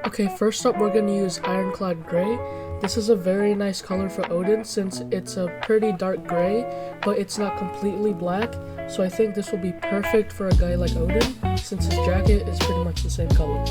Okay, first up we're going to use Ironclad Gray. This is a very nice color for Odin since it's a pretty dark gray, but it's not completely black, so I think this will be perfect for a guy like Odin since his jacket is pretty much the same color.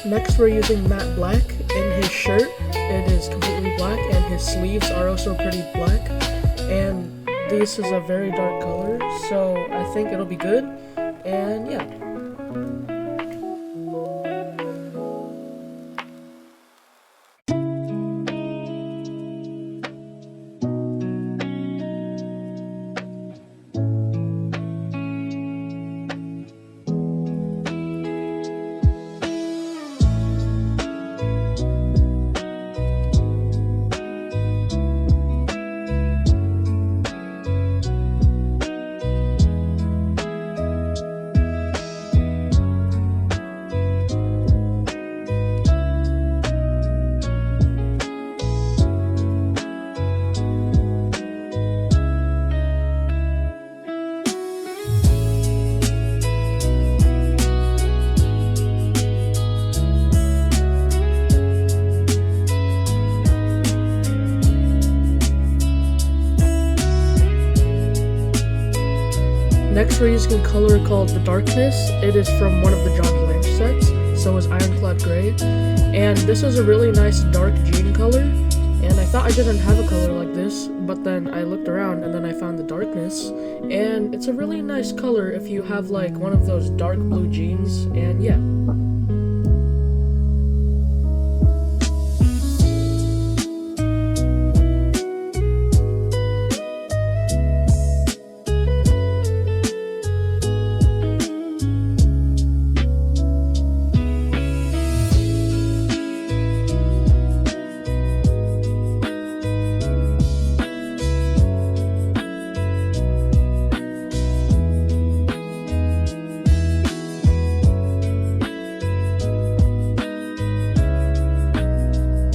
Next we're using matte black. In his shirt it is completely black and his sleeves are also pretty black, and this is a very dark color, so I think it'll be good, and yeah. Next we're using a color called The Darkness. It is from one of the John Blanche sets, so is Ironclad Gray. And this is a really nice dark jean color, and I thought I didn't have a color like this, but then I looked around and then I found The Darkness, and it's a really nice color if you have like one of those dark blue jeans, and yeah.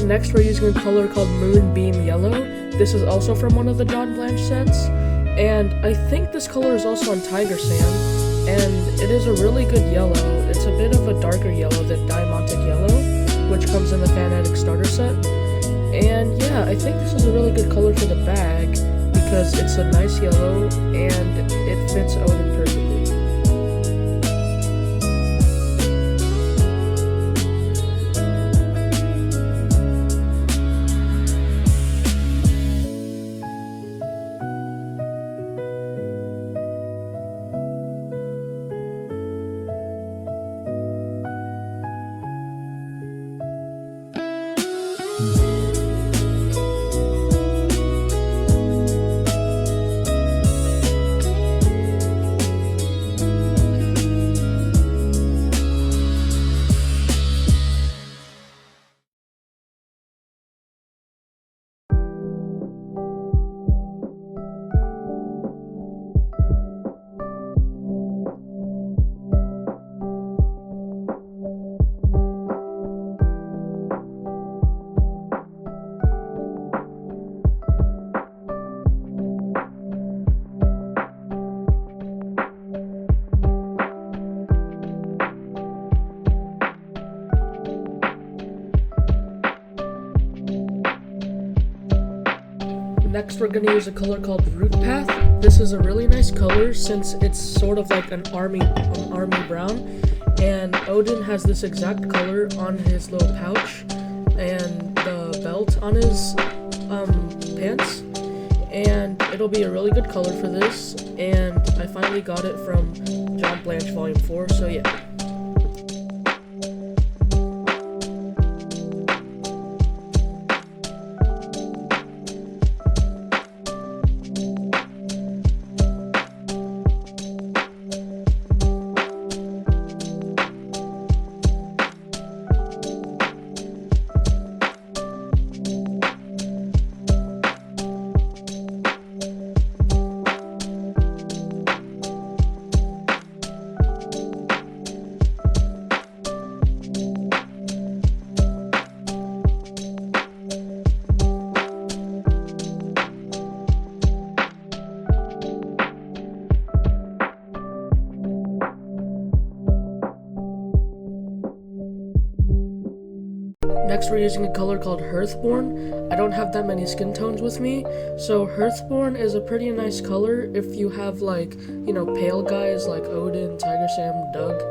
Next we're using a color called Moonbeam Yellow. This is also from one of the John Blanche sets, and I think this color is also on Tiger Sand, and it is a really good yellow. It's a bit of a darker yellow than Diamantic Yellow, which comes in the Fanatic starter set. And yeah, I think this is a really good color for the bag because it's a nice yellow and it fits Odin perfectly. Next we're going to use a color called Root Path. This is a really nice color since it's sort of like an army brown, and Odin has this exact color on his little pouch and the belt on his pants, and it'll be a really good color for this, and I finally got it from John Blanche Volume 4, so yeah. Next we're using a color called Hearthborn. I don't have that many skin tones with me, so Hearthborn is a pretty nice color if you have like, pale guys like Odin, Tiger Sam, Doug,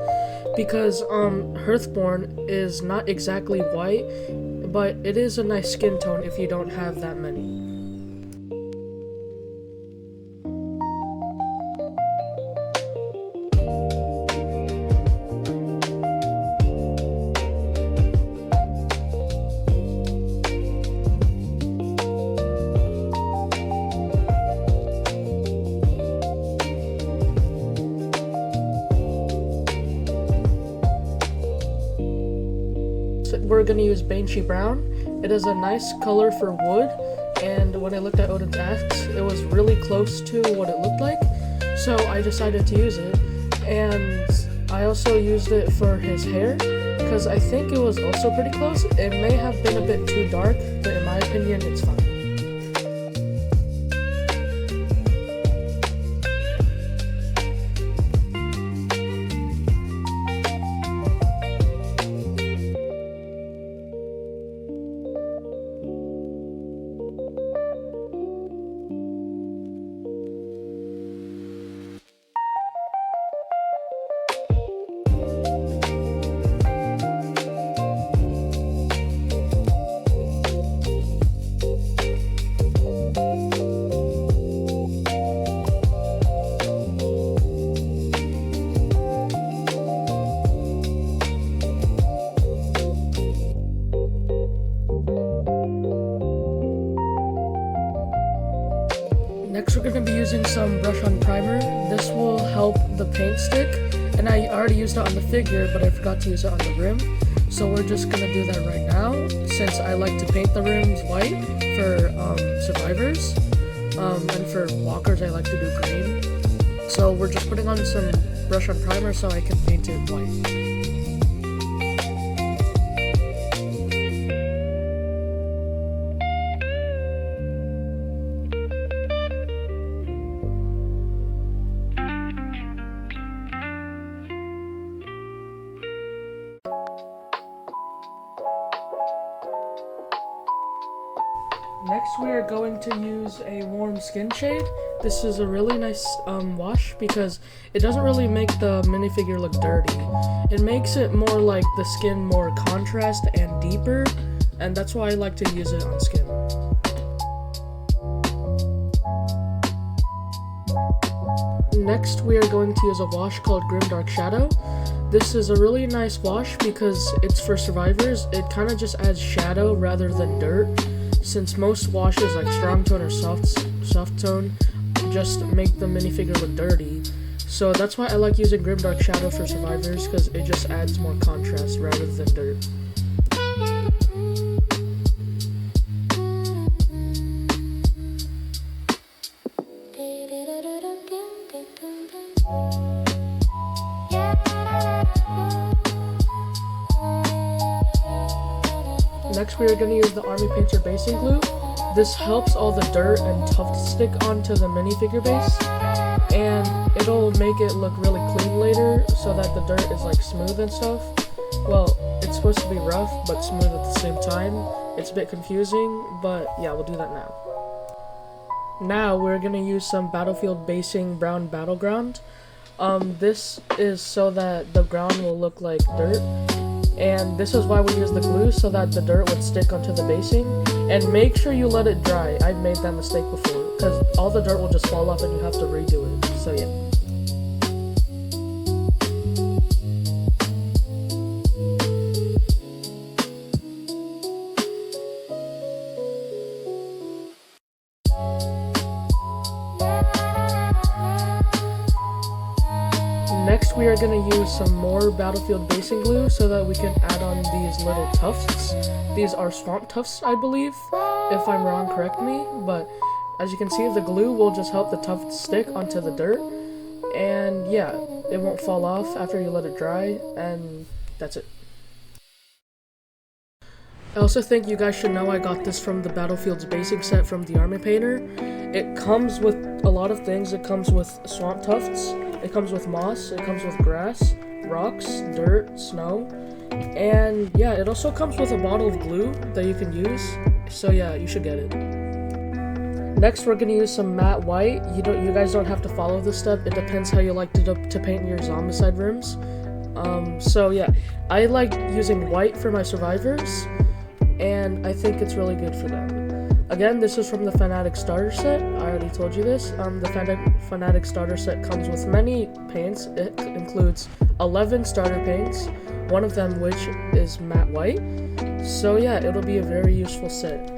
because Hearthborn is not exactly white, but it is a nice skin tone if you don't have that many. We're going to use Banshee Brown. It is a nice color for wood, and when I looked at Odin's axe, it was really close to what it looked like, so I decided to use it. And I also used it for his hair, because I think it was also pretty close. It may have been a bit too dark, but in my opinion, it's fine. Next we're going to be using some brush on primer. This will help the paint stick, and I already used it on the figure, but I forgot to use it on the rim. So we're just going to do that right now, since I like to paint the rims white for survivors, and for walkers I like to do green. So we're just putting on some brush on primer so I can paint it white. Next we are going to use a warm skin shade. This is a really nice wash because it doesn't really make the minifigure look dirty. It makes it more like the skin more contrast and deeper, and that's why I like to use it on skin. Next we are going to use a wash called Grimdark Shadow. This is a really nice wash because it's for survivors. It kind of just adds shadow rather than dirt, since most washes like strong tone or soft tone just make the minifigure look dirty. So that's why I like using Grimdark Shadow for survivors, because it just adds more contrast rather than dirt. Next we are going to use the Army Painter basing glue. This helps all the dirt and tuft stick onto the minifigure base, and it'll make it look really clean later so that the dirt is like smooth and stuff. Well, it's supposed to be rough but smooth at the same time. It's a bit confusing, but yeah, we'll do that now. Now we're gonna use some Battlefield Basing Brown Battleground. This is so that the ground will look like dirt, and this is why we use the glue, so that the dirt would stick onto the basing. And make sure you let it dry. I've made that mistake before, because all the dirt will just fall off and you have to redo it. So yeah. Next we are going to use some more Battlefield basing glue so that we can add on these little tufts. These are swamp tufts, I believe. If I'm wrong, correct me. But as you can see, the glue will just help the tufts stick onto the dirt. And yeah, it won't fall off after you let it dry, and that's it. I also think you guys should know I got this from the Battlefield's basing set from the Army Painter. It comes with a lot of things. It comes with swamp tufts, it comes with moss, it comes with grass, rocks, dirt, snow, and yeah, it also comes with a bottle of glue that you can use, so yeah, you should get it. Next, we're going to use some matte white. You guys don't have to follow this step. It depends how you like to paint your Zombicide rooms. So yeah, I like using white for my survivors, and I think it's really good for them. Again, this is from the Fanatic Starter Set. I already told you this. The Fanatic Starter Set comes with many paints. It includes 11 starter paints, one of them which is matte white. So yeah, it'll be a very useful set.